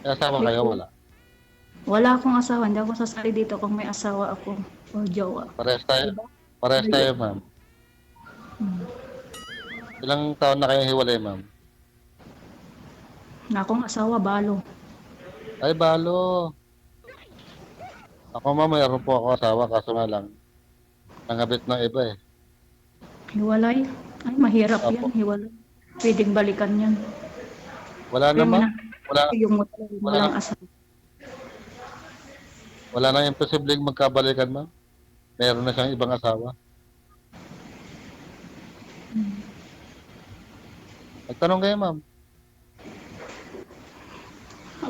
May asawa kayo? Before, Wala. wala akong asawa. Hindi ako sasali dito kung may asawa ako o jowa. Parehas tayo. Diba? Parehas Layo. tayo, ma'am. Ilang taon na kayong hiwalay, ma'am? Na akong asawa, balo. Ay, balo. Ako, ma'am, mayroon po ako asawa, kaso nga lang, nangabit ng iba eh. Hiwalay. Ay, mahirap yan, Opo. hiwalay. Pwedeng balikan yan. Wala na, Pero ma'am. Wala, yung mo talagang wala na, walang asawa. wala na imposibleng magkabalikan, ma'am. Meron na siyang ibang asawa. Nagtanong kayo, ma'am.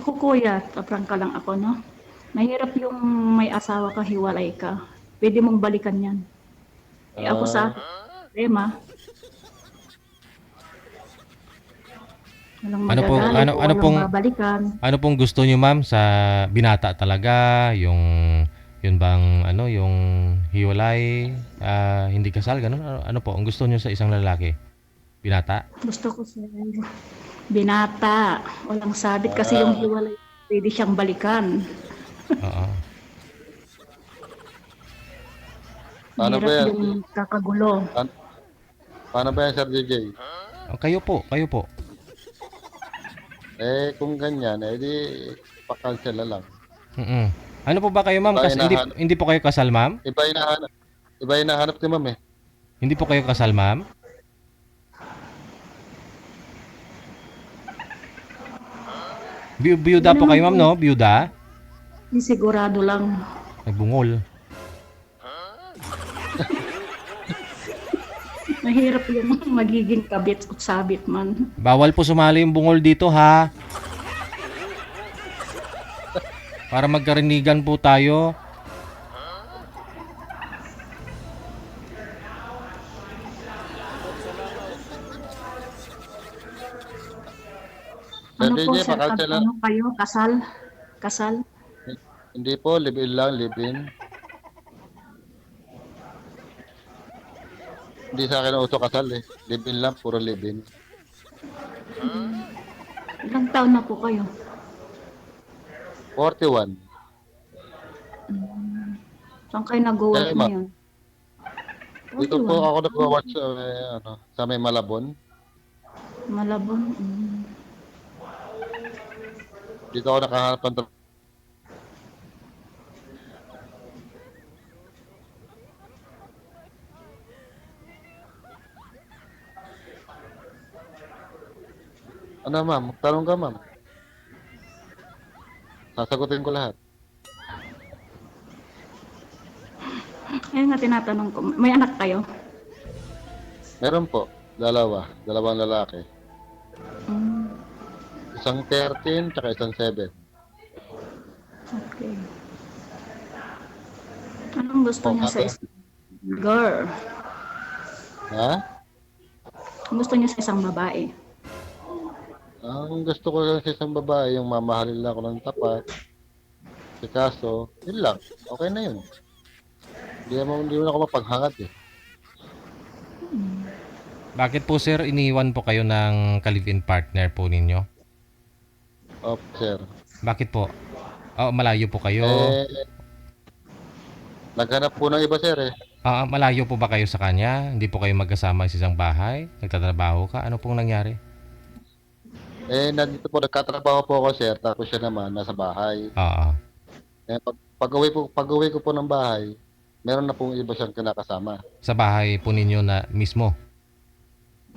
Ako kuya, taprang ka lang ako, no? Mahirap yung may asawa ka, hiwalay ka. Pwede mong balikan yan. Eh ako sa Ah, problema, walang Ano po magagalit ano o ano walang pong babalikan. ano pong gusto niyo ma'am sa binata talaga, yung yun bang ano, yung hiwalay, hindi kasal gano'n? Ano po ang gusto niyo sa isang lalaki? Binata? Gusto ko sa binata. Walang sabit kasi yung ah, hiwalay, pwede siyang balikan. Oo. paano ba Mahirap yan? yung kakagulo. Paano, paano ba yan, Sir DJ? Kayo po. Kung ganyan, di pa-cancel na lang. Mm. Ano po ba kayo ma'am? Iba Hindi hinahanap, hindi po kayo kasal ma'am? iba hinahanap, iba hinahanap ni ma'am eh. Hindi po kayo kasal ma'am? Hindi Biyuda po naman kayo po, ma'am, no? Biyuda? sigurado lang. Nagbungol. Mahirap yung magiging kabit o sabit man. Bawal po sumali yung bungol dito ha. Para magkarinigan po tayo. Sir Ano po DJ, sir, pag pa-cancel na. ano kayo, kasal? Kasal? Hindi po, live-in lang, live-in. Hindi sa akin uso kasal eh. Live-in lang, puro live-in. Ilang taon na po kayo? 41. Saan kayo nag-work Kaya ma'am, ngayon? dito po 41. ako nag-watch sa, sa may Malabon. Malabon. Dito ako nakahanap ng trabaho. Ano ma'am, tanong ka ma'am. Sasagutin ko lahat. Ayun nga tinatanong ko, may anak kayo? Meron po, dalawang lalaki. Mm, Isang 13, tsaka isang 7. okay. Anong gusto O, niya sa kato. isang girl? Ha? Ang gusto niya sa isang babae? Ang gusto ko lang sa isang babae, yung mamahalin lang ako ng tapat. Si kaso, yun lang. Okay na yun. Hindi mo ako mapaghangat eh. Bakit po sir iniwan po kayo ng ka-live-in partner po ninyo? Sir. Bakit po? Oh, malayo po kayo. Eh, naghanap po ng iba sir eh. Malayo po ba kayo sa kanya? Hindi po kayo magkasama sa isang bahay? Nagtatrabaho ka? Ano pong nangyari? Nandito po, nagkatrabaho po ako sir, tapos siya naman nasa bahay. Oo. Pag-uwi ko po ng bahay, meron na pong iba siyang kinakasama. Sa bahay po ninyo na mismo?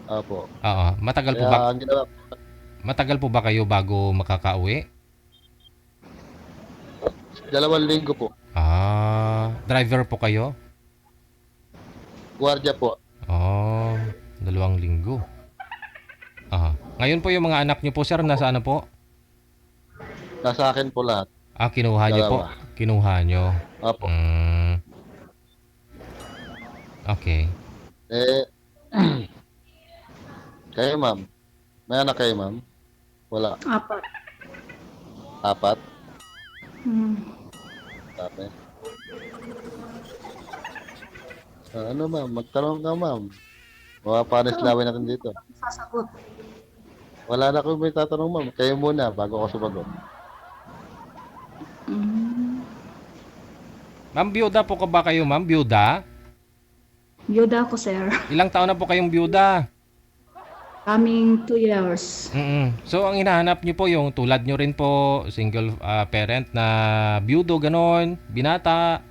Opo. Oo. Kaya ang ginawa, Matagal po ba kayo bago makakauwi? 2 linggo po. Driver po kayo? Gwardiya po. Oh, 2 linggo. Ngayon po yung mga anak niyo po sir, nasa ano po? Nasa akin po lahat. Kinuha niyo po. Dalawa. Kinuha niyo. Opo. Okay. Eh, kayo ma'am. May anak kayo ma'am? Wala. Apat. 4? Hmm. Sabi. Ano ma'am? Magtanong ka ma'am. Mapapanislawin natin dito. Sasagot. Wala na akong may tatanong ma'am. Kayo muna bago ako sumagot. Mm. Ma'am, byuda po ka ba kayo, ma'am? Byuda? Byuda ako, sir. Ilang taon na po kayong byuda? Coming 2 years. So, ang hinahanap nyo po yung tulad nyo rin po, single parent na byudo, ganon, binata.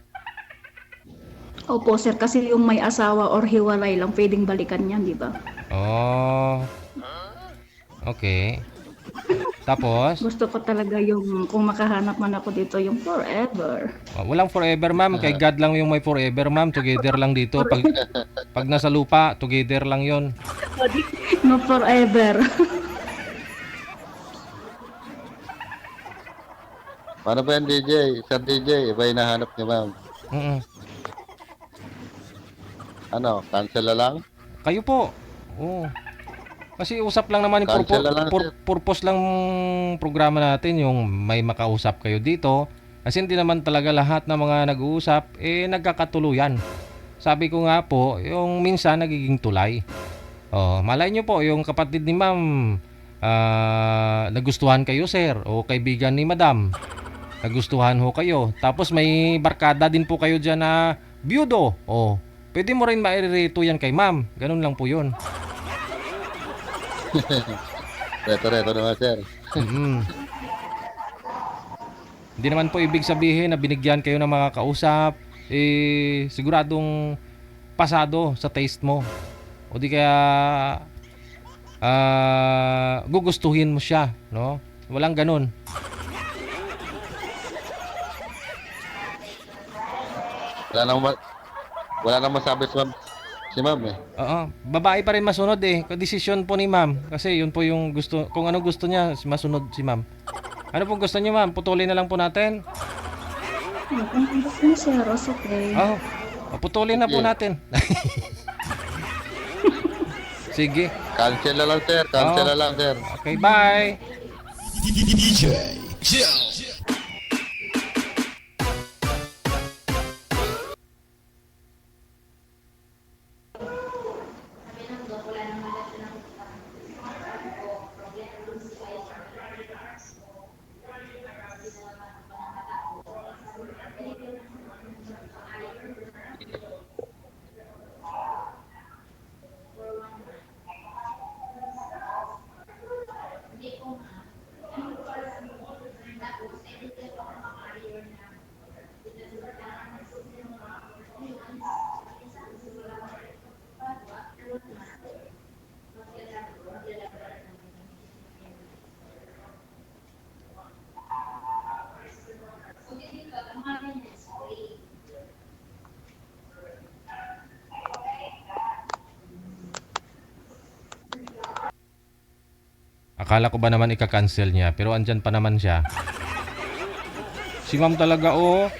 Opo, sir. Kasi yung may asawa or hiwalay lang, pwedeng balikan yan, di ba? Oh, okay. Tapos, Gusto ko talaga yung, kung makahanap man ako dito, yung forever. walang forever, ma'am. Kay God lang yung may forever, ma'am. Together lang dito. Pag nasa lupa, together lang yon. No forever. Paano ba yan, DJ? Sir DJ, iba hinahanap niyo, ma'am. Mm-mm. Ano, cancel na lang? Kayo po. Oo. Kasi usap lang naman yung Cancel na lang, sir. purpose lang programa natin yung may makausap kayo dito. Kasi hindi naman talaga lahat ng mga nag-uusap nagkakatuluyan. Sabi ko nga po, yung minsan nagiging tulay. Oh, malay nyo po yung kapatid ni ma'am nagustuhan kayo, sir, o kaibigan ni madam. Nagustuhan ho kayo. Tapos may barkada din po kayo dyan na byudo. Oh, pwede mo rin mairito yan kay ma'am. Ganun lang po yun. Reto-reto naman, sir. Mm. Hindi naman po ibig sabihin na binigyan kayo ng mga kausap, siguradong pasado sa taste mo. O di kaya gugustuhin mo siya, no? Walang ganun. Wala nang masabi si ma'am eh. Oo, babae pa rin masunod eh. Desisyon po ni ma'am. Kasi yun po yung gusto, kung ano gusto niya, masunod si ma'am. Ano pong gusto niyo, ma'am? Putulin na lang po natin. Kung gusto niyo, sir, okay. Oh, putulin na po Sige. natin. Sige. Cancel na lang, sir. Cancel Oo. na lang, sir. Okay, bye. Akala ko ba naman ika-cancel niya, pero andyan pa naman siya. Si ma'am talaga, oh.